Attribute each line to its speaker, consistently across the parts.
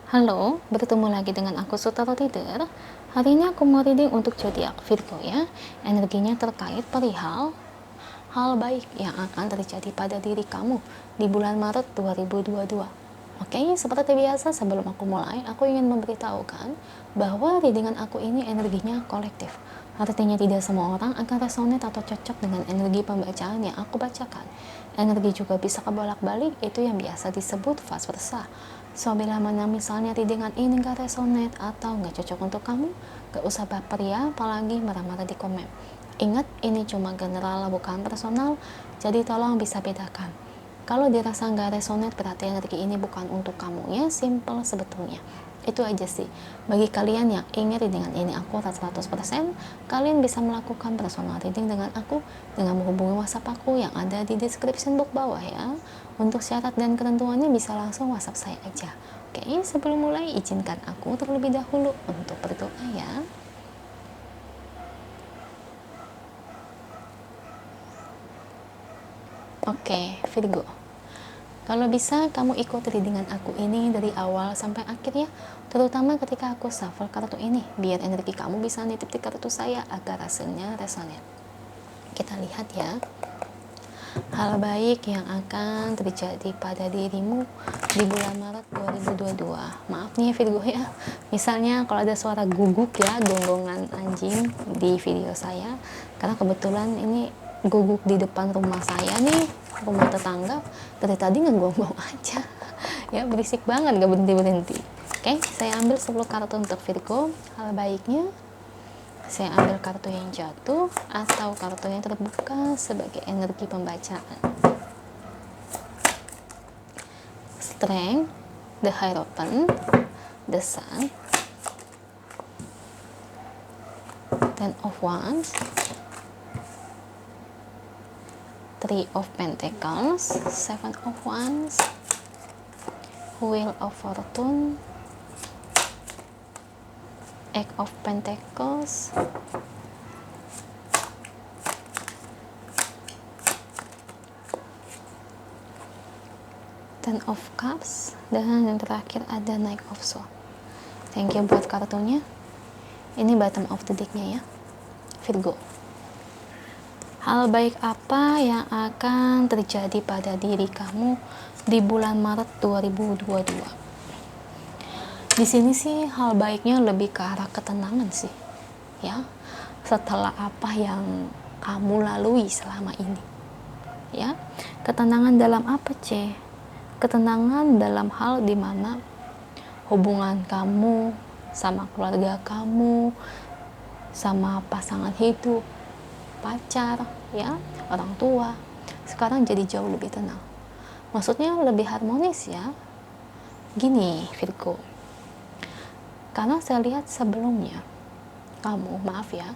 Speaker 1: Halo, bertemu lagi dengan aku Sutaro Reader. Hari ini aku mau reading untuk zodiak Virgo ya. Energinya terkait perihal hal baik yang akan terjadi pada diri kamu di bulan Maret 2022. Oke, seperti biasa sebelum aku mulai, aku ingin memberitahukan bahwa readingan aku ini energinya kolektif. Artinya tidak semua orang akan resonate atau cocok dengan energi pembacaan yang aku bacakan. Energi juga bisa kebolak-balik, itu yang biasa disebut vice versa. So, bila mana misalnya readingan ini gak resonate atau gak cocok untuk kamu, gak usah baper ya, apalagi marah-marah di komen. Ingat, ini cuma general, bukan personal, jadi tolong bisa bedakan. Kalau dirasa nggak resonate, berarti energi ini bukan untuk kamu ya, simple sebetulnya. Itu aja sih. Bagi kalian yang ingin readingan ini akurat 100%, kalian bisa melakukan personal reading dengan aku dengan menghubungi WhatsApp aku yang ada di description box bawah ya. Untuk syarat dan ketentuannya bisa langsung WhatsApp saya aja. Oke, sebelum mulai izinkan aku terlebih dahulu untuk berdoa ya. Oke, Virgo. Kalau bisa kamu ikut readingan aku ini dari awal sampai akhir ya, terutama ketika aku shuffle kartu ini, biar energi kamu bisa nitip di kartu saya agar hasilnya resonate. Kita lihat ya, hal baik yang akan terjadi pada dirimu di bulan Maret 2022. Maaf nih ya Virgo ya, misalnya kalau ada suara guguk ya, gonggongan anjing di video saya, karena kebetulan ini guguk di depan rumah saya nih, rumah tetangga, dari tadi ngegonggong aja ya, berisik banget, gak berhenti-berhenti. Oke, saya ambil 10 kartu untuk Virgo. Hal baiknya saya ambil kartu yang jatuh atau kartu yang terbuka sebagai energi pembacaan. Strength, the Hierophant, the Sun, Ten of Wands, Three of Pentacles, Seven of Wands, Wheel of Fortune, Eight of Pentacles, Ten of Cups, dan yang terakhir ada Knight of Swords. Thank you buat kartunya. Ini bottom of the deck-nya ya, Virgo. Hal baik apa yang akan terjadi pada diri kamu di bulan Maret 2022? Di sini sih hal baiknya lebih ke arah ketenangan sih, ya. Setelah apa yang kamu lalui selama ini, ya. Ketenangan dalam apa, C? Ketenangan dalam hal dimana hubungan kamu sama keluarga kamu, sama pasangan hidup, pacar, ya, orang tua, sekarang jadi jauh lebih tenang. Maksudnya lebih harmonis ya. Gini Virgo, karena saya lihat sebelumnya kamu, maaf ya,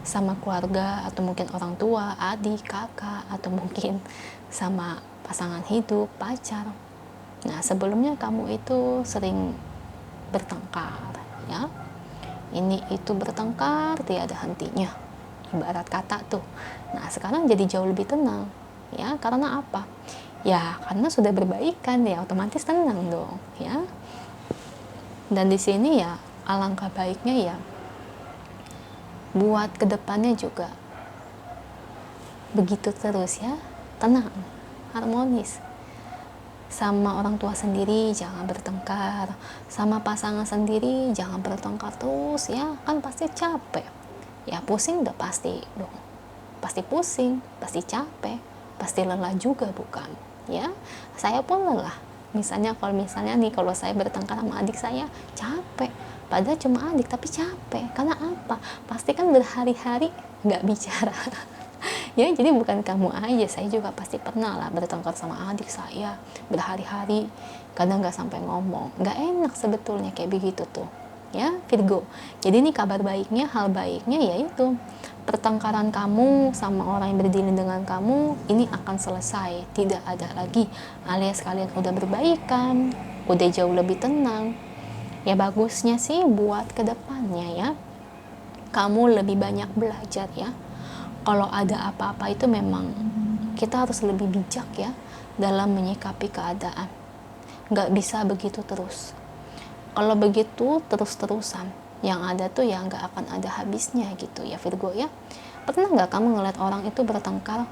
Speaker 1: sama keluarga atau mungkin orang tua, adik, kakak, atau mungkin sama pasangan hidup, pacar. Nah, sebelumnya kamu itu sering bertengkar ya. Ini itu bertengkar tiada hentinya, ibarat kata tuh. Nah, sekarang jadi jauh lebih tenang ya, karena apa? Ya karena sudah berbaikan ya, otomatis tenang dong ya. Dan di sini ya alangkah baiknya ya buat kedepannya juga begitu terus ya, tenang, harmonis. Sama orang tua sendiri jangan bertengkar, sama pasangan sendiri jangan bertengkar terus ya, kan pasti capek ya, pusing udah pasti dong, pasti pusing, pasti capek, pasti lelah juga bukan ya. Saya pun lelah, misalnya kalau saya bertengkar sama adik saya, capek, padahal cuma adik tapi capek, karena apa? Pasti kan berhari-hari nggak bicara ya. Jadi bukan kamu aja, saya juga pasti pernah lah bertengkar sama adik saya berhari-hari, kadang nggak sampai ngomong. Nggak enak sebetulnya kayak begitu tuh ya Virgo. Jadi ini kabar baiknya, hal baiknya yaitu pertengkaran kamu sama orang yang berdiri dengan kamu ini akan selesai, tidak ada lagi, alias kalian udah berbaikan, udah jauh lebih tenang ya. Bagusnya sih buat kedepannya ya, kamu lebih banyak belajar ya. Kalau ada apa-apa itu memang kita harus lebih bijak ya dalam menyikapi keadaan. Nggak bisa begitu terus. Kalau begitu terus-terusan, yang ada tuh ya nggak akan ada habisnya gitu ya Virgo ya. Pernah nggak kamu ngeliat orang itu bertengkar,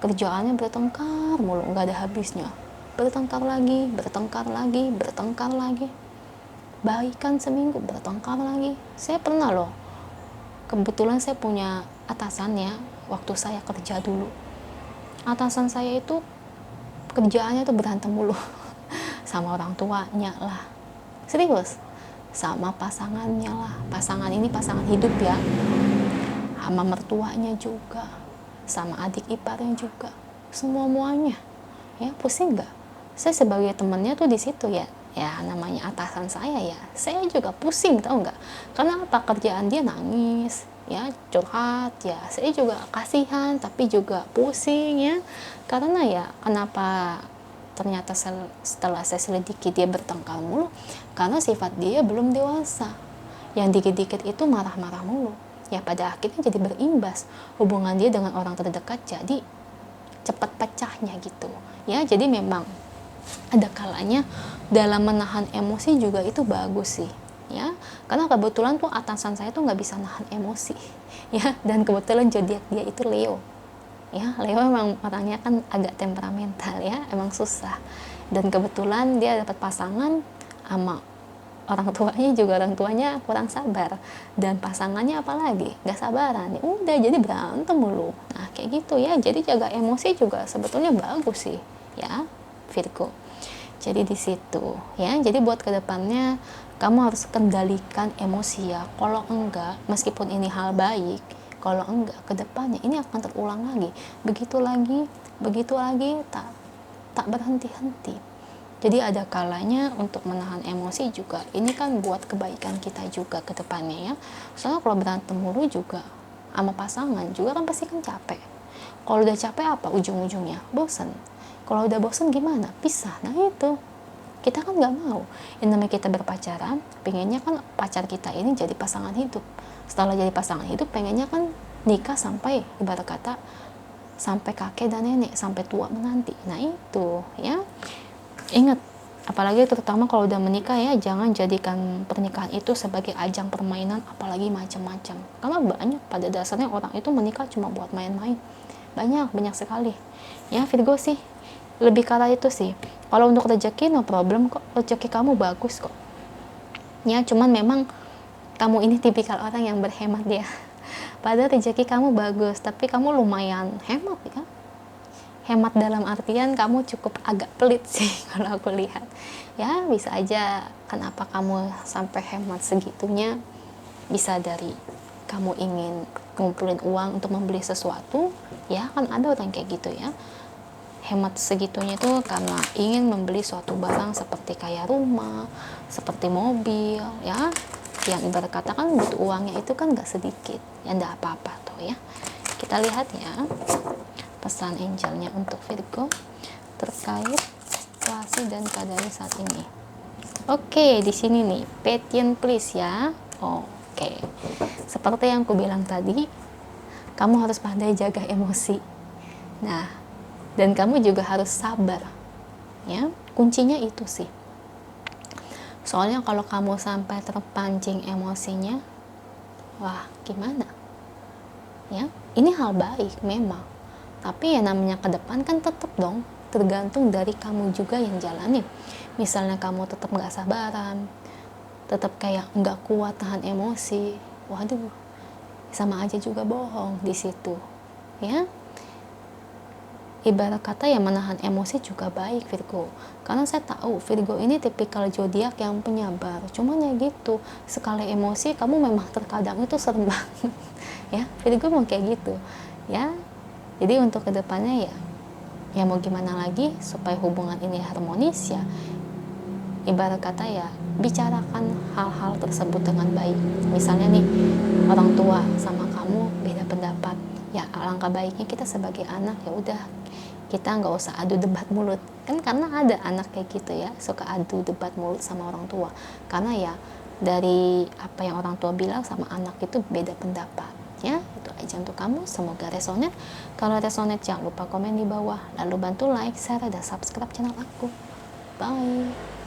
Speaker 1: kerjaannya bertengkar mulu, nggak ada habisnya, bertengkar lagi, bertengkar lagi, bertengkar lagi, baikan seminggu bertengkar lagi. Saya pernah loh, kebetulan saya punya atasan ya, waktu saya kerja dulu, atasan saya itu kerjaannya tuh berantem mulu sama orang tuanya lah, serius, sama pasangannya lah, pasangan ini pasangan hidup ya, sama mertuanya juga, sama adik iparnya juga, semua-muanya ya. Pusing nggak? Saya sebagai temannya tuh di situ ya, ya namanya atasan saya juga pusing, tau nggak? Karena apa, kerjaan dia nangis ya, curhat ya, saya juga kasihan tapi juga pusing ya. Karena ya kenapa ternyata setelah saya selidiki dia bertengkar mulu, karena sifat dia belum dewasa, yang dikit-dikit itu marah-marah mulu ya. Pada akhirnya jadi berimbas hubungan dia dengan orang terdekat jadi cepat pecahnya gitu ya. Jadi memang ada kalanya dalam menahan emosi juga itu bagus sih ya, karena kebetulan tuh atasan saya tuh nggak bisa nahan emosi ya, dan kebetulan zodiak dia itu Leo ya. Leo emang orangnya kan agak temperamental ya, emang susah, dan kebetulan dia dapat pasangan sama orang tuanya juga, orang tuanya kurang sabar, dan pasangannya apalagi nggak sabaran ya udah jadi berantem mulu. Nah kayak gitu ya, jadi jaga emosi juga sebetulnya bagus sih ya Virgo. Jadi di situ ya, jadi buat kedepannya kamu harus kendalikan emosi ya. Kalau enggak, meskipun ini hal baik, kalau enggak kedepannya ini akan terulang lagi, begitu lagi, tak berhenti-henti. Jadi ada kalanya untuk menahan emosi juga, ini kan buat kebaikan kita juga ke depannya ya. Soalnya kalau berantem mulu juga sama pasangan juga kan pasti kan capek. Kalau udah capek apa ujung-ujungnya? Bosan. Kalau udah bosan gimana? Pisah. Nah itu, kita kan nggak mau. Yang namanya kita berpacaran, pengennya kan pacar kita ini jadi pasangan hidup. Setelah jadi pasangan hidup, pengennya kan nikah sampai, ibarat kata, sampai kakek dan nenek, sampai tua menanti. Nah itu ya, ingat, apalagi terutama kalau udah menikah ya, jangan jadikan pernikahan itu sebagai ajang permainan, apalagi macam-macam. Karena banyak pada dasarnya orang itu menikah cuma buat main-main. Banyak sekali ya Virgo sih, lebih ke arah itu sih. Kalau untuk rezeki no problem kok, rezeki kamu bagus kok ya, cuman memang kamu ini tipikal orang yang berhemat ya. Padahal rezeki kamu bagus, tapi kamu lumayan hemat ya. Hemat dalam artian kamu cukup agak pelit sih kalau aku lihat ya. Bisa aja kenapa kamu sampai hemat segitunya, bisa dari kamu ingin ngumpulin uang untuk membeli sesuatu ya, kan ada orang kayak gitu ya. Hemat segitunya itu karena ingin membeli suatu barang seperti kayak rumah, seperti mobil ya, yang ibarat kata kan butuh uangnya itu kan gak sedikit ya, ndak apa-apa tuh ya. Kita lihat ya pesan angelnya untuk Virgo terkait situasi dan keadaan saat ini. Oke, di sini nih, patient please ya. Oke, seperti yang aku bilang tadi, kamu harus pandai jaga emosi. Nah, dan kamu juga harus sabar ya, kuncinya itu sih. Soalnya kalau kamu sampai terpancing emosinya, wah gimana ya. Ini hal baik memang, tapi ya namanya ke depan kan tetap dong tergantung dari kamu juga yang jalanin. Misalnya kamu tetap nggak sabaran, tetap kayak nggak kuat tahan emosi, waduh sama aja juga bohong di situ ya. Ibarat kata ya, menahan emosi juga baik Virgo, karena saya tahu Virgo ini tipikal zodiak yang penyabar. Cuman ya gitu, sekali emosi kamu memang terkadang itu serem banget ya. Virgo mau kayak gitu ya. Jadi untuk kedepannya ya mau gimana lagi supaya hubungan ini harmonis ya, ibarat kata ya bicarakan hal-hal tersebut dengan baik. Misalnya nih, orang tua sama kamu beda pendapat ya, alangkah baiknya kita sebagai anak ya udah, kita nggak usah adu debat mulut kan, karena ada anak kayak gitu ya, suka adu debat mulut sama orang tua, karena ya dari apa yang orang tua bilang sama anak itu beda pendapat ya. Itu aja untuk kamu, semoga resonate. Kalau resonate jangan lupa komen di bawah, lalu bantu like, share, dan subscribe channel aku. Bye.